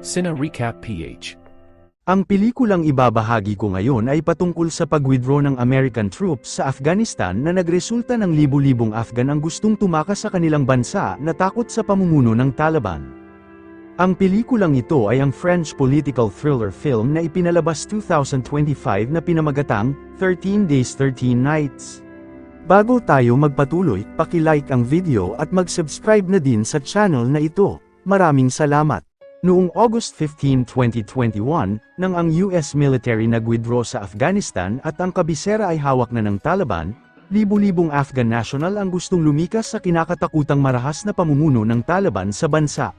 Cine Recap PH. Ang pelikulang ibabahagi ko ngayon ay patungkol sa pag-withdraw ng American troops sa Afghanistan na nagresulta ng libu-libong Afghan ang gustong tumakas sa kanilang bansa na takot sa pamumuno ng Taliban. Ang pelikulang ito ay ang French political thriller film na ipinalabas 2025 na pinamagatang 13 Days 13 Nights. Bago tayo magpatuloy, paki-like ang video at mag-subscribe na din sa channel na ito. Maraming salamat! Noong August 15, 2021, nang ang US military nag-withdraw sa Afghanistan at ang kabisera ay hawak na ng Taliban, libu-libong Afghan national ang gustong lumikas sa kinakatakutang marahas na pamumuno ng Taliban sa bansa.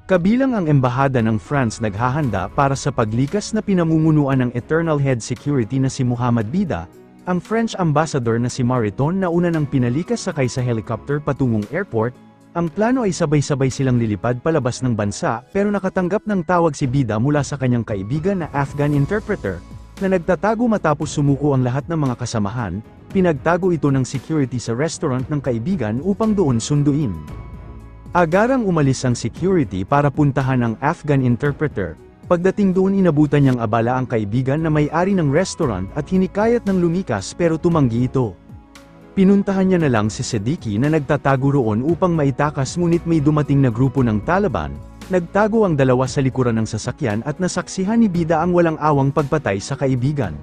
Kabilang ang embahada ng France naghahanda para sa paglikas na pinamumunuan ng Eternal Head Security na si Muhammad Bida, ang French ambassador na si Mariton na una nang pinalikas sakay sa helicopter patungong airport. Ang plano ay sabay-sabay silang lilipad palabas ng bansa pero nakatanggap ng tawag si Bida mula sa kanyang kaibigan na Afghan interpreter, na nagtatago matapos sumuko ang lahat ng mga kasamahan. Pinagtago ito ng security sa restaurant ng kaibigan upang doon sunduin. Agarang umalis ang security para puntahan ang Afghan interpreter. Pagdating doon inabutan niyang abala ang kaibigan na may-ari ng restaurant at hinikayat ng lumikas pero tumanggi ito. Pinuntahan niya na lang si Siddiqui na nagtatago roon upang maitakas ngunit may dumating na grupo ng Taliban, nagtago ang dalawa sa likuran ng sasakyan at nasaksihan ni Bida ang walang awang pagpatay sa kaibigan.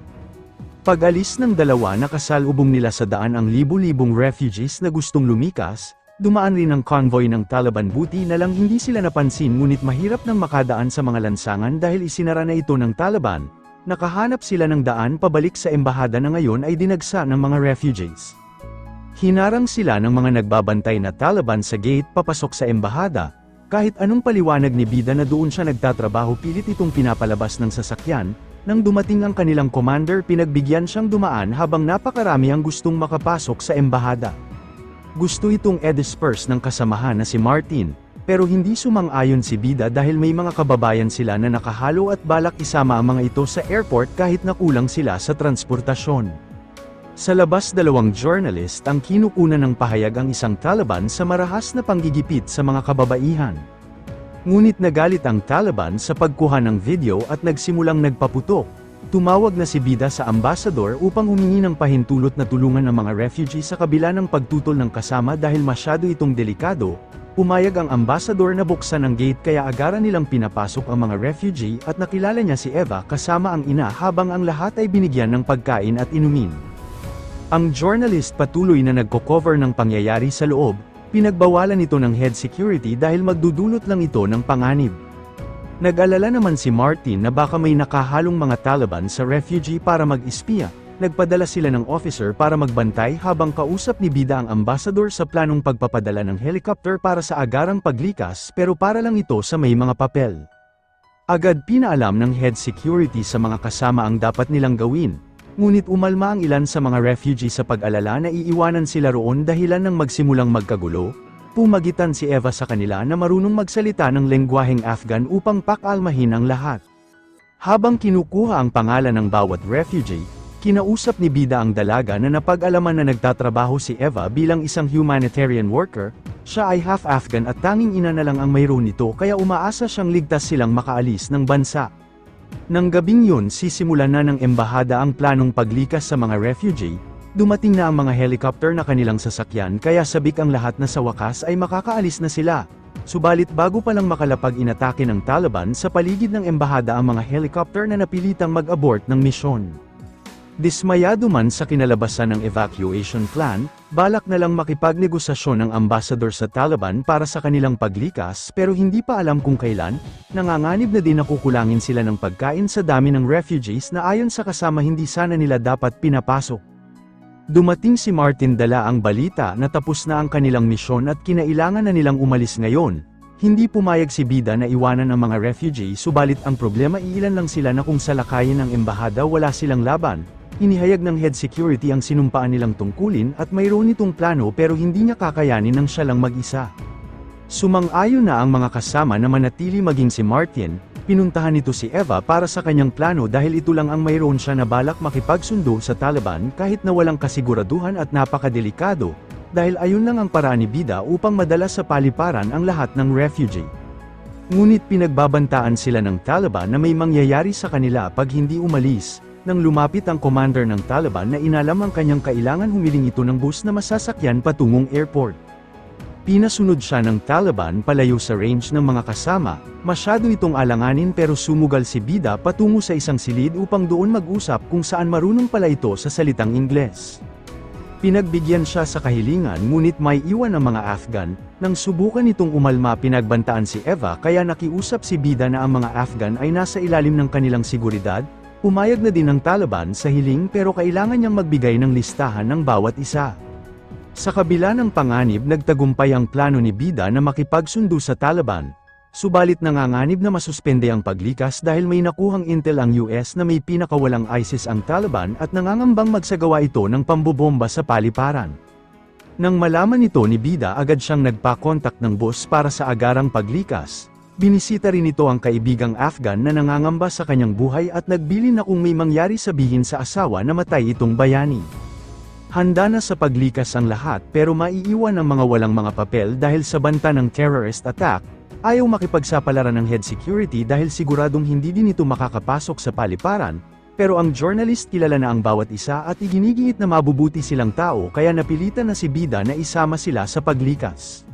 Pag-alis ng dalawa nakasalubong nila sa daan ang libu-libong refugees na gustong lumikas, dumaan rin ang convoy ng Taliban buti na lang hindi sila napansin ngunit mahirap nang makadaan sa mga lansangan dahil isinara na ito ng Taliban, nakahanap sila ng daan pabalik sa embahada na ngayon ay dinagsa ng mga refugees. Hinarang sila ng mga nagbabantay na Taliban sa gate papasok sa embahada, kahit anong paliwanag ni Bida na doon siya nagtatrabaho pilit itong pinapalabas ng sasakyan, nang dumating ang kanilang commander pinagbigyan siyang dumaan habang napakarami ang gustong makapasok sa embahada. Gusto itong i-disperse ng kasamahan na si Martin, pero hindi sumang-ayon si Bida dahil may mga kababayan sila na nakahalo at balak isama ang mga ito sa airport kahit nakulang sila sa transportasyon. Sa labas dalawang journalist ang kinukunan ng pahayag ang isang Taliban sa marahas na panggigipit sa mga kababaihan. Ngunit nagalit ang Taliban sa pagkuha ng video at nagsimulang nagpaputok. Tumawag na si Bida sa ambassador upang humingi ng pahintulot na tulungan ang mga refugee sa kabila ng pagtutol ng kasama dahil masyado itong delikado. Pumayag ang ambassador na buksan ang gate kaya agaran nilang pinapasok ang mga refugee at nakilala niya si Eva kasama ang ina habang ang lahat ay binigyan ng pagkain at inumin. Ang journalist patuloy na nagko-cover ng pangyayari sa loob, pinagbawalan ito ng head security dahil magdudulot lang ito ng panganib. Nag-alala naman si Martin na baka may nakahalong mga Taliban sa refugee para mag-espiya, nagpadala sila ng officer para magbantay habang kausap ni Bida ang ambassador sa planong pagpapadala ng helicopter para sa agarang paglikas pero para lang ito sa may mga papel. Agad pinaalam ng head security sa mga kasama ang dapat nilang gawin. Ngunit umalma ang ilan sa mga refugee sa pag-alala na iiwanan sila roon dahilan ng magsimulang magkagulo. Pumagitan si Eva sa kanila na marunong magsalita ng lengguwaheng Afghan upang pakalmahin ang lahat. Habang kinukuha ang pangalan ng bawat refugee, kinausap ni Bida ang dalaga na napag-alaman na nagtatrabaho si Eva bilang isang humanitarian worker. Siya ay half Afghan at tanging ina na lang ang mayroon nito kaya umaasa siyang ligtas silang makaalis ng bansa. Nang gabing yun sisimulan na ng embahada ang planong paglikas sa mga refugee, dumating na ang mga helicopter na kanilang sasakyan kaya sabik ang lahat na sa wakas ay makakaalis na sila. Subalit bago pa lang makalapag inatake ng Taliban sa paligid ng embahada ang mga helicopter na napilitang mag-abort ng misyon. Dismayado man sa kinalabasan ng evacuation plan, balak na lang makipagnegosasyon ng ambassador sa Taliban para sa kanilang paglikas pero hindi pa alam kung kailan, nanganganib na din na kukulangin sila ng pagkain sa dami ng refugees na ayon sa kasama hindi sana nila dapat pinapasok. Dumating si Martin dala ang balita na tapos na ang kanilang misyon at kinailangan na nilang umalis ngayon. Hindi pumayag si Bida na iwanan ang mga refugee subalit ang problema iilan lang sila na kung salakayin ng embahada wala silang laban. Inihayag ng head security ang sinumpaan nilang tungkulin at mayroon itong plano pero hindi niya kakayanin ng siya lang mag-isa. Sumang-ayon na ang mga kasama na manatili maging si Martin, pinuntahan nito si Eva para sa kanyang plano dahil ito lang ang mayroon siya na balak makipagsundo sa Taliban kahit na walang kasiguraduhan at napakadelikado, dahil ayun lang ang paraan ni Bida upang madala sa paliparan ang lahat ng refugee. Ngunit pinagbabantaan sila ng Taliban na may mangyayari sa kanila pag hindi umalis. Nang lumapit ang commander ng Taliban na inalam ang kanyang kailangan humiling ito ng bus na masasakyan patungong airport. Pinasunod siya ng Taliban palayo sa range ng mga kasama, masyado itong alanganin pero sumugal si Bida patungo sa isang silid upang doon mag-usap kung saan marunong pala ito sa salitang Ingles. Pinagbigyan siya sa kahilingan ngunit may iwan ang mga Afghan, nang subukan itong umalma pinagbantaan si Eva kaya nakiusap si Bida na ang mga Afghan ay nasa ilalim ng kanilang seguridad, pumayag na din ng Taliban sa hiling pero kailangan niyang magbigay ng listahan ng bawat isa. Sa kabila ng panganib nagtagumpay ang plano ni Bida na makipagsundo sa Taliban. Subalit nanganganib na masuspende ang paglikas dahil may nakuhang intel ang US na may pinakawalang ISIS ang Taliban at nangangambang magsagawa ito ng pambobomba sa paliparan. Nang malaman ito ni Bida agad siyang nagpa-contact ng boss para sa agarang paglikas. Binisita rin ito ang kaibigang Afghan na nangangamba sa kanyang buhay at nagbilin na kung may mangyari sabihin sa asawa na matay itong bayani. Handa na sa paglikas ang lahat pero maiiwan ang mga walang mga papel dahil sa banta ng terrorist attack. Ayaw makipagsapalaran ng head security dahil siguradong hindi din ito makakapasok sa paliparan, pero ang journalist kilala na ang bawat isa at iginigiit na mabubuti silang tao kaya napilitan na si Bida na isama sila sa paglikas.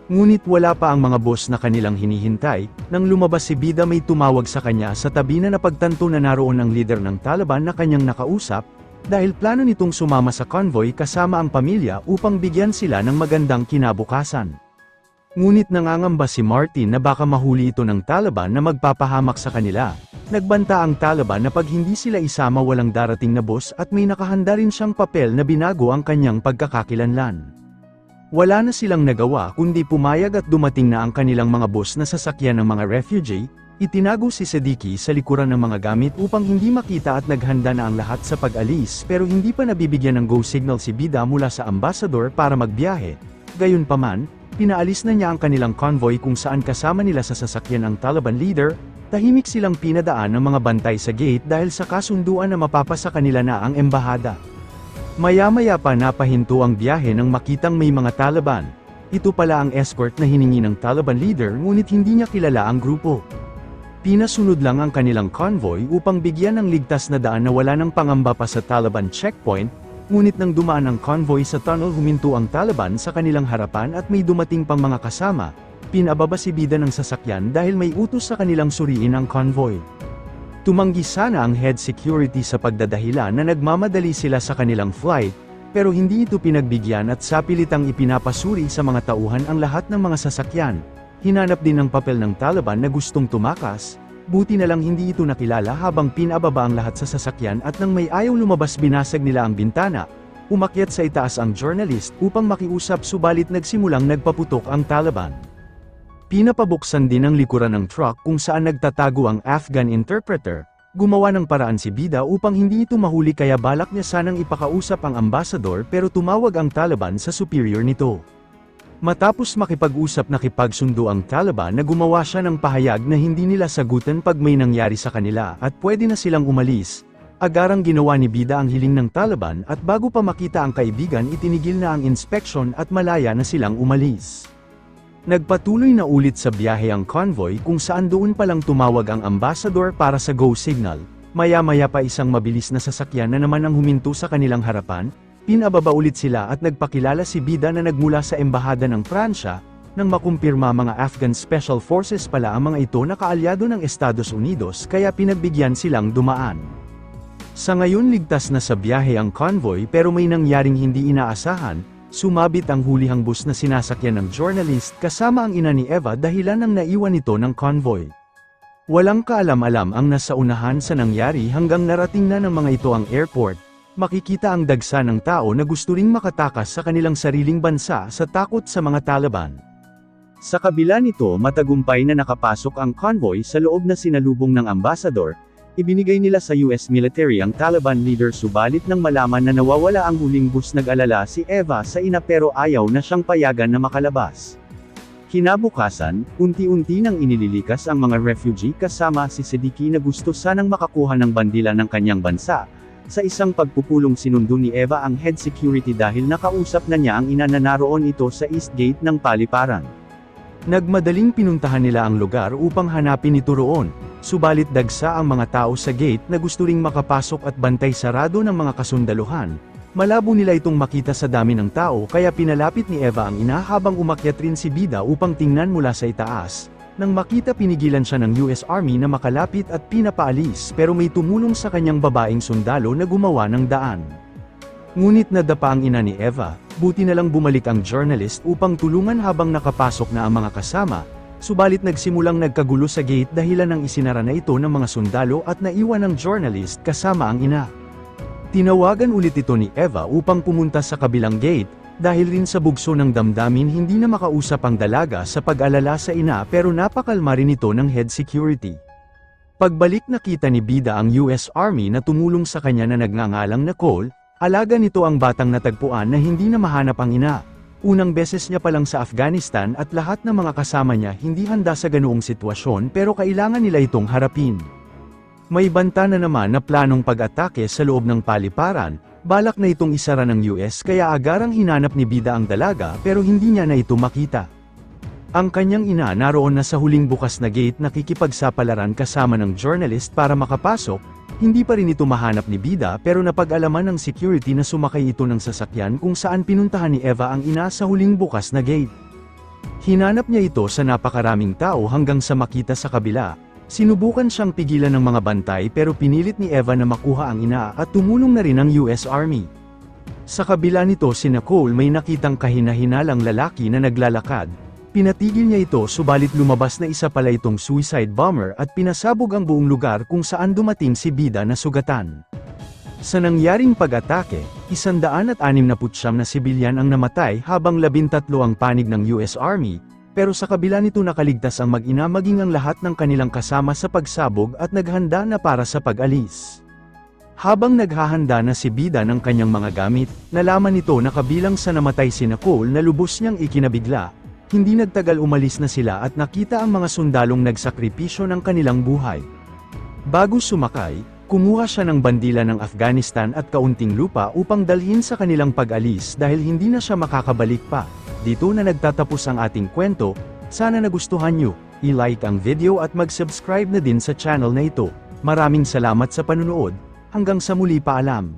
Ngunit wala pa ang mga boss na kanilang hinihintay, nang lumabas si Bida may tumawag sa kanya sa tabi na napagtanto na naroon ang leader ng Taliban na kanyang nakausap, dahil plano nitong sumama sa convoy kasama ang pamilya upang bigyan sila ng magandang kinabukasan. Ngunit nangangamba si Martin na baka mahuli ito ng Taliban na magpapahamak sa kanila. Nagbanta ang Taliban na pag hindi sila isama walang darating na boss at may nakahanda rin siyang papel na binago ang kanyang pagkakakilanlan. Wala na silang nagawa kundi pumayag at dumating na ang kanilang mga boss na sasakyan ng mga refugee, itinago si Siddiqui sa likuran ng mga gamit upang hindi makita at naghanda na ang lahat sa pag-alis pero hindi pa nabibigyan ng go signal si Bida mula sa ambassador para magbiyahe. Gayunpaman, pinaalis na niya ang kanilang convoy kung saan kasama nila sa sasakyan ang Taliban leader, tahimik silang pinadaan ng mga bantay sa gate dahil sa kasunduan na mapapasa kanila na ang embahada. Maya-maya pa napahinto ang biyahe nang makitang may mga Taliban. Ito pala ang escort na hiningi ng Taliban leader ngunit hindi niya kilala ang grupo. Pinasunod lang ang kanilang convoy upang bigyan ng ligtas na daan na wala ng pangamba pa sa Taliban checkpoint. Ngunit nang dumaan ang convoy sa tunnel huminto ang Taliban sa kanilang harapan at may dumating pang mga kasama, pinababa si Bida ng sasakyan dahil may utos sa kanilang suriin ang convoy. Tumanggi sana ang head security sa pagdadahilan na nagmamadali sila sa kanilang flight, pero hindi ito pinagbigyan at sapilitang ipinapasuri sa mga tauhan ang lahat ng mga sasakyan. Hinanap din ng papel ng Taliban na gustong tumakas, buti na lang hindi ito nakilala habang pinababa ang lahat sa sasakyan at nang may ayaw lumabas binasag nila ang bintana. Umakyat sa itaas ang journalist upang makiusap subalit nagsimulang nagpaputok ang Taliban. Pinapabuksan din ang likuran ng truck kung saan nagtatago ang Afghan interpreter. Gumawa ng paraan si Bida upang hindi ito mahuli kaya balak niya sanang ipakausap ang ambassador pero tumawag ang Taliban sa superior nito. Matapos makipag-usap nakipagsundo ang Taliban na gumawa siya ng pahayag na hindi nila sagutan pag may nangyari sa kanila at pwede na silang umalis. Agarang ginawa ni Bida ang hiling ng Taliban at bago pa makita ang kaibigan itinigil na ang inspection at malaya na silang umalis. Nagpatuloy na ulit sa biyahe ang convoy kung saan doon palang tumawag ang ambassador para sa go signal. Maya-maya pa isang mabilis na sasakyan na naman ang huminto sa kanilang harapan. Pinababa ulit sila at nagpakilala si Bida na nagmula sa embahada ng Pransya, nang makumpirma mga Afghan Special Forces pala ang mga ito na kaalyado ng Estados Unidos kaya pinagbigyan silang dumaan. Sa ngayon ligtas na sa biyahe ang convoy pero may nangyaring hindi inaasahan, sumabit ang hulihang bus na sinasakyan ng journalist kasama ang ina ni Eva dahilan ng naiwan ito ng convoy. Walang kaalam-alam ang nasa unahan sa nangyari hanggang narating na ng mga ito ang airport. Makikita ang dagsa ng tao na gusto ring makatakas sa kanilang sariling bansa sa takot sa mga Taliban. Sa kabila nito matagumpay na nakapasok ang convoy sa loob na sinalubong ng ambassador, ibinigay nila sa US military ang Taliban leader subalit nang malaman na nawawala ang huling bus nag-alala si Eva sa ina pero ayaw na siyang payagan na makalabas. Kinabukasan, unti-unti nang inililikas ang mga refugee kasama si Siddiqui na gusto sanang makakuha ng bandila ng kanyang bansa. Sa isang pagpupulong sinundo ni Eva ang head security dahil nakausap na niya ang ina na naroon ito sa East Gate ng paliparan. Nagmadaling pinuntahan nila ang lugar upang hanapin ito roon, subalit dagsa ang mga tao sa gate na gusto ring makapasok at bantay sarado ng mga kasundaluhan. Malabo nila itong makita sa dami ng tao kaya pinalapit ni Eva ang ina habang umakyat rin si Bida upang tingnan mula sa itaas. Nang makita pinigilan siya ng US Army na makalapit at pinapaalis pero may tumulong sa kanyang babaeng sundalo na gumawa ng daan. Ngunit nadapa ang ina ni Eva, buti na lang bumalik ang journalist upang tulungan habang nakapasok na ang mga kasama, subalit nagsimulang nagkagulo sa gate dahilan ng isinara na ito ng mga sundalo at naiwan ng journalist kasama ang ina. Tinawagan ulit ito ni Eva upang pumunta sa kabilang gate, dahil rin sa bugso ng damdamin hindi na makausap ang dalaga sa pag-alala sa ina pero napakalma rin ito ng head security. Pagbalik nakita ni Bida ang US Army na tumulong sa kanya na nagngangalang na Cole, alaga nito ang batang natagpuan na hindi na mahanap ang ina. Unang beses niya pa lang sa Afghanistan at lahat ng mga kasama niya hindi handa sa ganoong sitwasyon pero kailangan nila itong harapin. May banta na naman na planong pag-atake sa loob ng paliparan, balak na itong isara ng US kaya agarang hinanap ni Bida ang dalaga pero hindi niya na ito makita. Ang kanyang ina naroon na sa huling bukas na gate nakikipagsapalaran kasama ng journalist para makapasok, hindi pa rin ito mahanap ni Bida pero napag-alaman ng security na sumakay ito ng sasakyan kung saan pinuntahan ni Eva ang ina sa huling bukas na gate. Hinanap niya ito sa napakaraming tao hanggang sa makita sa kabila. Sinubukan siyang pigilan ng mga bantay pero pinilit ni Eva na makuha ang ina at tumulong na rin ang US Army. Sa kabila nito sina Cole may nakitang kahina-hinalang lalaki na naglalakad. Pinatigil niya ito subalit lumabas na isa pala itong suicide bomber at pinasabog ang buong lugar kung saan dumating si Bida na sugatan. Sa nangyaring pag-atake, 169 na sibilyan ang namatay habang 13 ang panig ng US Army. Pero sa kabila nito nakaligtas ang mag-ina maging ang lahat ng kanilang kasama sa pagsabog at naghanda na para sa pag-alis. Habang naghahanda na si Bida ng kanyang mga gamit, nalaman nito na kabilang sa namatay si Cole na lubos niyang ikinabigla. Hindi nagtagal umalis na sila at nakita ang mga sundalong nagsakripisyo ng kanilang buhay. Bago sumakay, kumuha siya ng bandila ng Afghanistan at kaunting lupa upang dalhin sa kanilang pag-alis dahil hindi na siya makakabalik pa. Dito na nagtatapos ang ating kwento, sana nagustuhan nyo, i-like ang video at mag-subscribe na din sa channel na ito. Maraming salamat sa panunood, hanggang sa muli paalam.